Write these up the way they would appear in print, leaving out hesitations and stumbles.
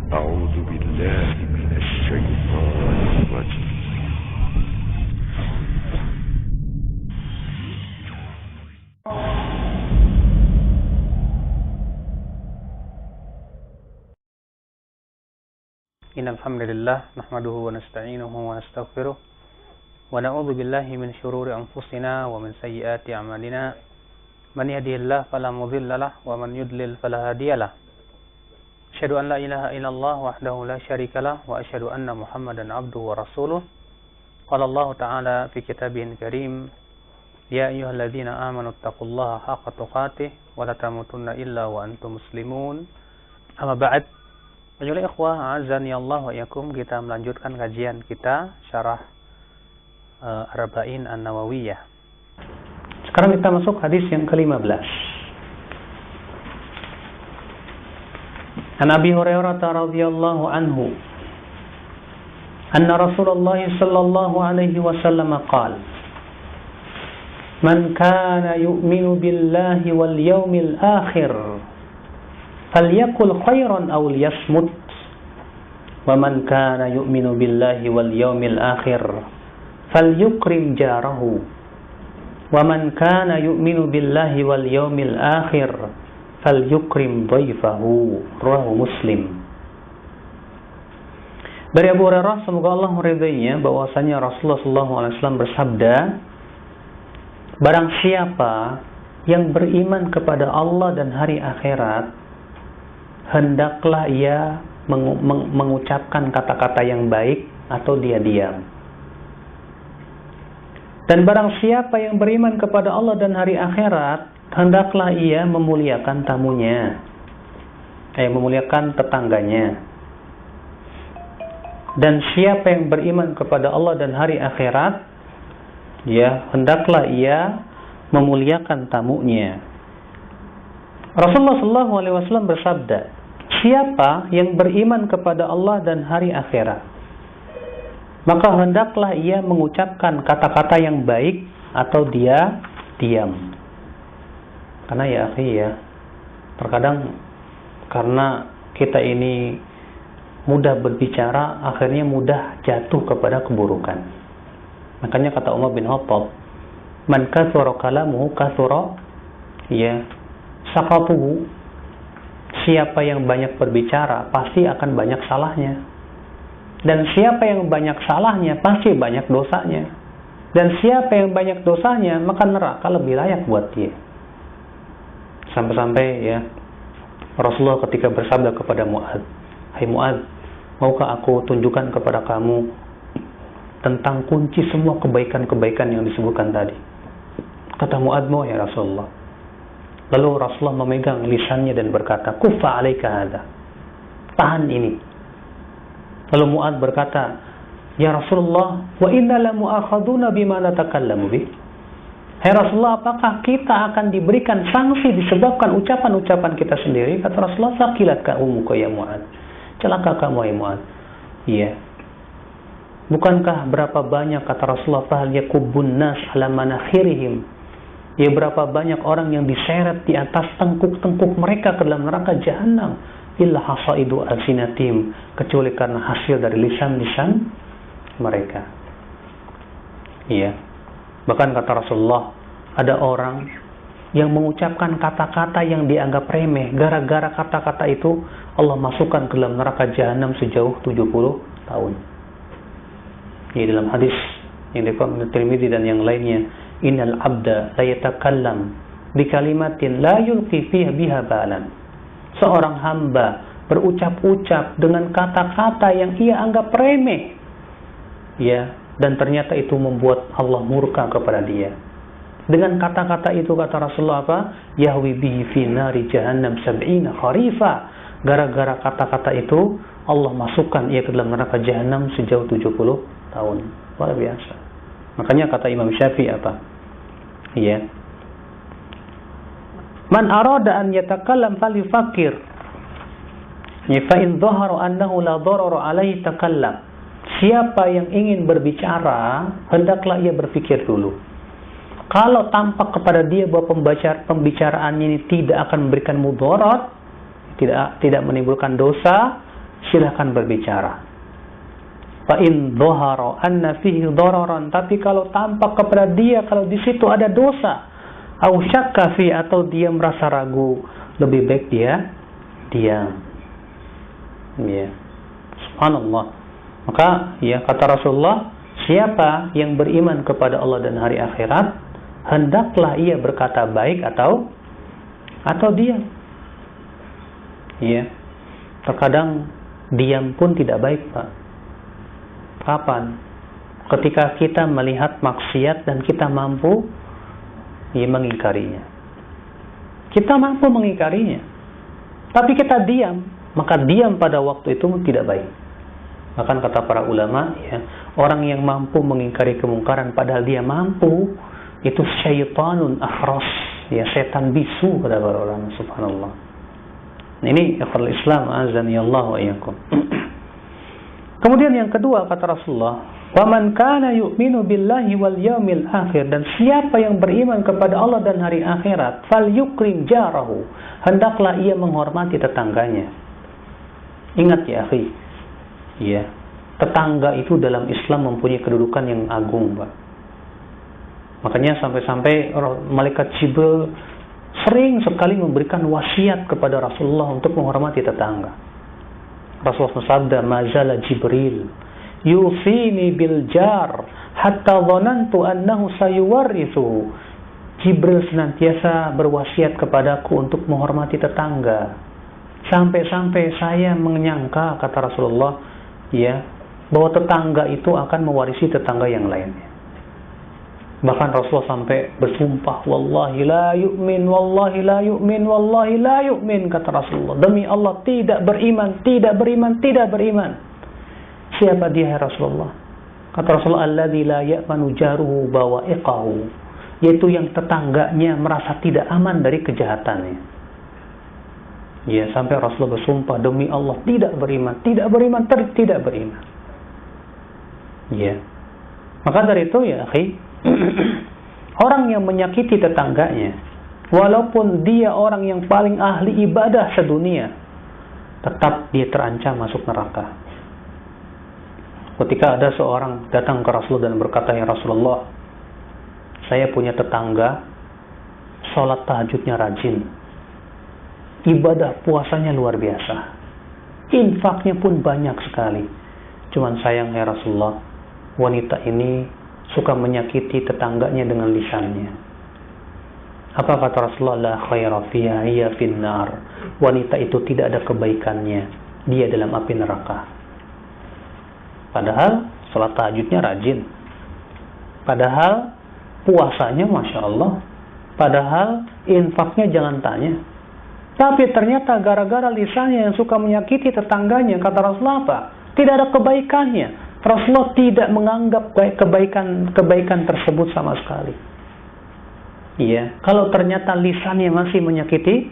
أعوذ بالله من الشيطان الرجيم إن الحمد لله نحمده ونستعينه ونستغفره ونعوذ بالله من شرور أنفسنا ومن سيئات أعمالنا من يهده الله فلا مضل له ومن يضلل فلا هادي له أشهد أن لا إله إلا الله وحده لا شريك له وأشهد أن محمدا عبده ورسوله قال الله تعالى في كتابه الكريم يا أيها الذين آمنوا اتقوا الله حق تقاته ولا تموتن إلا وأنتم مسلمون أما بعد. Ayuhal ikhwah, azani Allah wa iyakum, kita melanjutkan kajian kita syarah Arba'in An-Nawawiyah. Sekarang kita masuk hadis yang ke-15. An Abi Hurairah radhiyallahu anhu anna Rasulullah sallallahu alaihi wasallam qala man kana yu'minu billahi wal yawmil akhir falyakul khairan aw liyasmut wa man kana yu'minu billahi wal yawmil akhir falyukrim jarahu wa man kana yu'minu billahi wal yawmil akhir falyukrim dhaifahu. Rawahu Muslim. Dari Abu Hurairah, semoga Allah meridainya, bahwasanya Rasulullah SAW bersabda, barang siapa yang beriman kepada Allah dan hari akhirat, hendaklah ia mengucapkan kata-kata yang baik atau dia diam. Dan barang siapa yang beriman kepada Allah dan hari akhirat, hendaklah ia memuliakan tamunya, memuliakan tetangganya. Dan siapa yang beriman kepada Allah dan hari akhirat, hendaklah ia memuliakan tamunya. Rasulullah SAW bersabda, siapa yang beriman kepada Allah dan hari akhirat, maka hendaklah ia mengucapkan kata-kata yang baik atau dia diam. Karena terkadang karena kita ini mudah berbicara, akhirnya mudah jatuh kepada keburukan. Makanya kata Umar bin Khattab, man kathura kalamuhu kathura sakatuhu. Siapa yang banyak berbicara pasti akan banyak salahnya. Dan siapa yang banyak salahnya pasti banyak dosanya. Dan siapa yang banyak dosanya, maka neraka lebih layak buat dia. Sampai-sampai Rasulullah ketika bersabda kepada Mu'adz, hai Mu'adz, maukah aku tunjukkan kepada kamu tentang kunci semua kebaikan-kebaikan yang disebutkan tadi? Kata Mu'adz, mau ya Rasulullah. Lalu Rasulullah memegang lisannya dan berkata, kuffa alaika hadza, tahan ini. Lalu Mu'adz berkata, ya Rasulullah, wa inna la mu'akhaduna bima natakallamu bih. Hai Rasulullah, apakah kita akan diberikan sanksi disebabkan ucapan-ucapan kita sendiri? Kata Rasulullah, sakilatka ummuka ya Mu'adz, celaka kamu ya Mu'adz. Iya. Bukankah berapa banyak, kata Rasulullah, fahal yakubbun nas ala manakhirihim, berapa banyak orang yang diseret di atas tengkuk-tengkuk mereka ke dalam neraka jahanam, illa hasaidu alsinatim, kecuali karena hasil dari lisan-lisan mereka. Iya. Bahkan kata Rasulullah, ada orang yang mengucapkan kata-kata yang dianggap remeh, gara-gara kata-kata itu Allah masukkan ke dalam neraka jahanam sejauh 70 tahun. Ini dalam hadis yang diriwayatkan Tirmidzi dan yang lainnya, innal abda la yatakallam bi kalimatin la yulqi fiha biha balan. Seorang hamba berucap-ucap dengan kata-kata yang ia anggap remeh, dan ternyata itu membuat Allah murka kepada dia. Dengan kata-kata itu, kata Rasulullah apa? Yahwi bihi fi nari jahannam sab'ina kharifa. Gara-gara kata-kata itu Allah masukkan ia ke dalam neraka jahanam sejauh 70 tahun. Luar biasa. Makanya kata Imam Syafi'i apa? Man arada an yatakallam falyufakkir. Fa in dhahara annahu la darara alaihi takallam. Siapa yang ingin berbicara, hendaklah ia berpikir dulu. Kalau tampak kepada dia bahwa pembicaraan ini tidak akan memberikan mudarat, tidak menimbulkan dosa, silakan berbicara. Fa in dhahara anna fihi dararan, tapi kalau tampak kepada dia kalau di situ ada dosa, au syakka fi, atau dia merasa ragu, lebih baik dia diam. Ya. Subhanallah. Maka ya kata Rasulullah, siapa yang beriman kepada Allah dan hari akhirat, hendaklah ia berkata baik atau diam. Ya. Terkadang diam pun tidak baik, Pak. Kapan? Ketika kita melihat maksiat dan kita mampu mengingkarinya. Kita mampu mengingkarinya, tapi kita diam, maka diam pada waktu itu tidak baik. Bahkan kata para ulama, ya, orang yang mampu mengingkari kemungkaran padahal dia mampu, itu syaitanun akhras, ya, setan bisu, kata para ulama. Subhanallah. Ini ikhwal Islam, azani Allah wa iyyakum. Kemudian yang kedua kata Rasulullah, wa man kana yu'minu billahi wal yaumil akhir, dan siapa yang beriman kepada Allah dan hari akhirat, falyukrim jarahu, hendaklah ia menghormati tetangganya. Ingat ya akhi, ya, tetangga itu dalam Islam mempunyai kedudukan yang agung, Pak. Makanya sampai-sampai malaikat Jibril sering sekali memberikan wasiat kepada Rasulullah untuk menghormati tetangga. Rasulullah bersabda, "Mazala Jibril yusini bil jar hatta dhanantu annahu sayuwarithu." Jibril senantiasa berwasiat kepadaku untuk menghormati tetangga. Sampai-sampai saya menyangka, kata Rasulullah, ya, bahwa tetangga itu akan mewarisi tetangga yang lainnya. Bahkan Rasulullah sampai bersumpah, "Wallahi la yu'min, wallahi la yu'min, wallahi la yu'min," kata Rasulullah. Demi Allah, tidak beriman, tidak beriman, tidak beriman. Siapa dia, ya Rasulullah? Kata Rasulullah, "Alladzi la ya'manu jaruhu bawa'iqahu," yaitu yang tetangganya merasa tidak aman dari kejahatannya. Ya, sampai Rasulullah bersumpah, demi Allah, tidak beriman, tidak beriman, tidak beriman. Ya. Maka dari itu ya, akhi, orang yang menyakiti tetangganya, walaupun dia orang yang paling ahli ibadah sedunia, tetap dia terancam masuk neraka. Ketika ada seorang datang ke Rasulullah dan berkata, "Ya Rasulullah, saya punya tetangga, sholat tahajudnya rajin, ibadah puasanya luar biasa, infaknya pun banyak sekali. Cuman sayang ya Rasulullah, wanita ini suka menyakiti tetangganya dengan lisannya." Apa kata Rasulullah? "La khaira fiha, hiya finnar." Wanita itu tidak ada kebaikannya, dia dalam api neraka. Padahal salat tahajudnya rajin, padahal puasanya Masya Allah, padahal infaknya jangan tanya. Tapi ternyata gara-gara lisannya yang suka menyakiti tetangganya, kata Rasulullah apa? Tidak ada kebaikannya. Rasulullah tidak menganggap kebaikan tersebut sama sekali. Iya, kalau ternyata lisannya masih menyakiti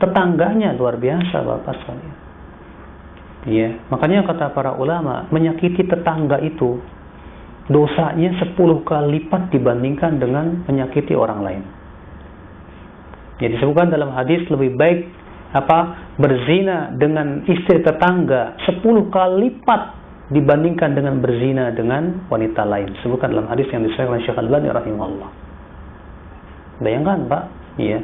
tetangganya, luar biasa Bapak sekalian. Iya, makanya kata para ulama, menyakiti tetangga itu dosanya 10 kali lipat dibandingkan dengan menyakiti orang lain. Ya, disebutkan dalam hadis, lebih baik berzina dengan istri tetangga 10 kali lipat dibandingkan dengan berzina dengan wanita lain. Sebutkan dalam hadis yang disahihkan oleh Syekh Al-Albani rahimahullah. Bayangkan, Pak, ya.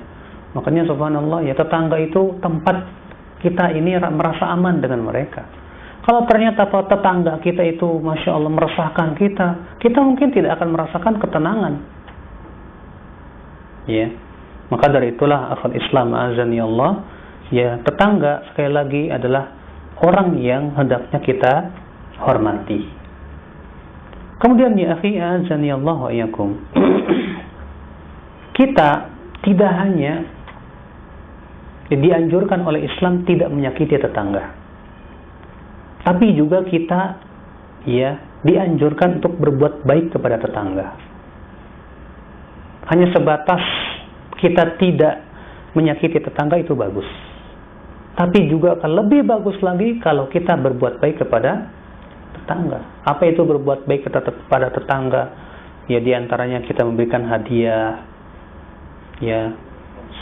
Makanya subhanallah, ya, tetangga itu tempat kita ini merasa aman dengan mereka. Kalau ternyata tetangga kita itu Masya Allah meresahkan kita mungkin tidak akan merasakan ketenangan. Ya. Maka dari itulah akhwat Islam azani Allah, ya, tetangga sekali lagi adalah orang yang hendaknya kita hormati. Kemudian ya akhi azani Allah wa iyyakum, kita tidak hanya dianjurkan oleh Islam tidak menyakiti tetangga, tapi juga kita ya dianjurkan untuk berbuat baik kepada tetangga. Hanya sebatas kita tidak menyakiti tetangga itu bagus, tapi juga akan lebih bagus lagi kalau kita berbuat baik kepada tetangga. Apa itu berbuat baik kepada tetangga? Ya, diantaranya kita memberikan hadiah, ya,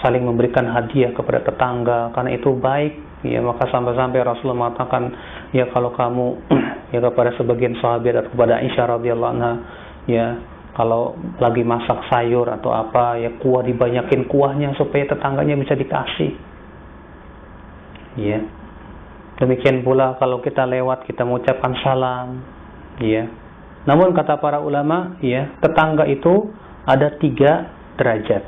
saling memberikan hadiah kepada tetangga, karena itu baik Ya, maka sampai-sampai Rasulullah mengatakan, ya kalau kamu ya kepada sebagian sahabat atau kepada Aisyah radhiyallahu anha, ya kalau lagi masak sayur atau apa, ya kuah dibanyakin kuahnya supaya tetangganya bisa dikasih. Ya. Demikian pula kalau kita lewat kita mengucapkan salam, ya. Namun kata para ulama, ya, tetangga itu ada 3 derajat.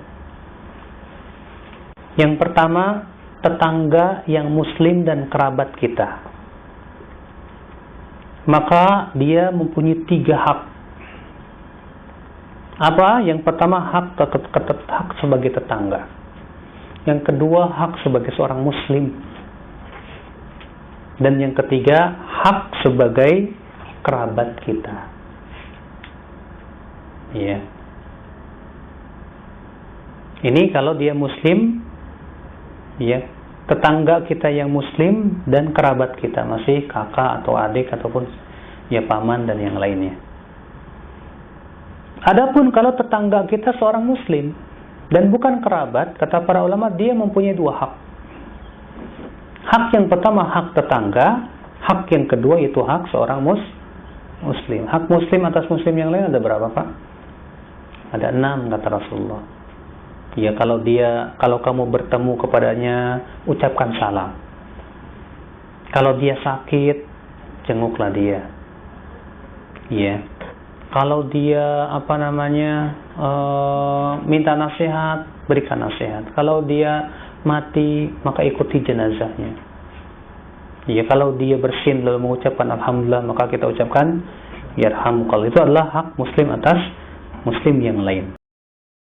Yang pertama, tetangga yang muslim dan kerabat kita. Maka dia mempunyai 3 hak. Apa? Yang pertama, hak sebagai tetangga. Yang kedua, hak sebagai seorang muslim. Dan yang ketiga, hak sebagai kerabat kita. Ya. Ini kalau dia muslim, ya, tetangga kita yang muslim dan kerabat kita, masih kakak atau adik ataupun ya paman dan yang lainnya. Adapun kalau tetangga kita seorang muslim dan bukan kerabat, kata para ulama dia mempunyai 2 hak. Hak yang pertama hak tetangga, hak yang kedua itu hak seorang muslim. Hak muslim atas muslim yang lain ada berapa, Pak? Ada 6 kata Rasulullah. Ya, kalau kamu bertemu kepadanya, ucapkan salam. Kalau dia sakit, jenguklah dia. Ya. Kalau dia minta nasihat, berikan nasihat. Kalau dia mati, maka ikuti jenazahnya. Ya, kalau dia bersin lalu mengucapkan alhamdulillah, maka kita ucapkan yarhamukallah. Itu adalah hak muslim atas muslim yang lain.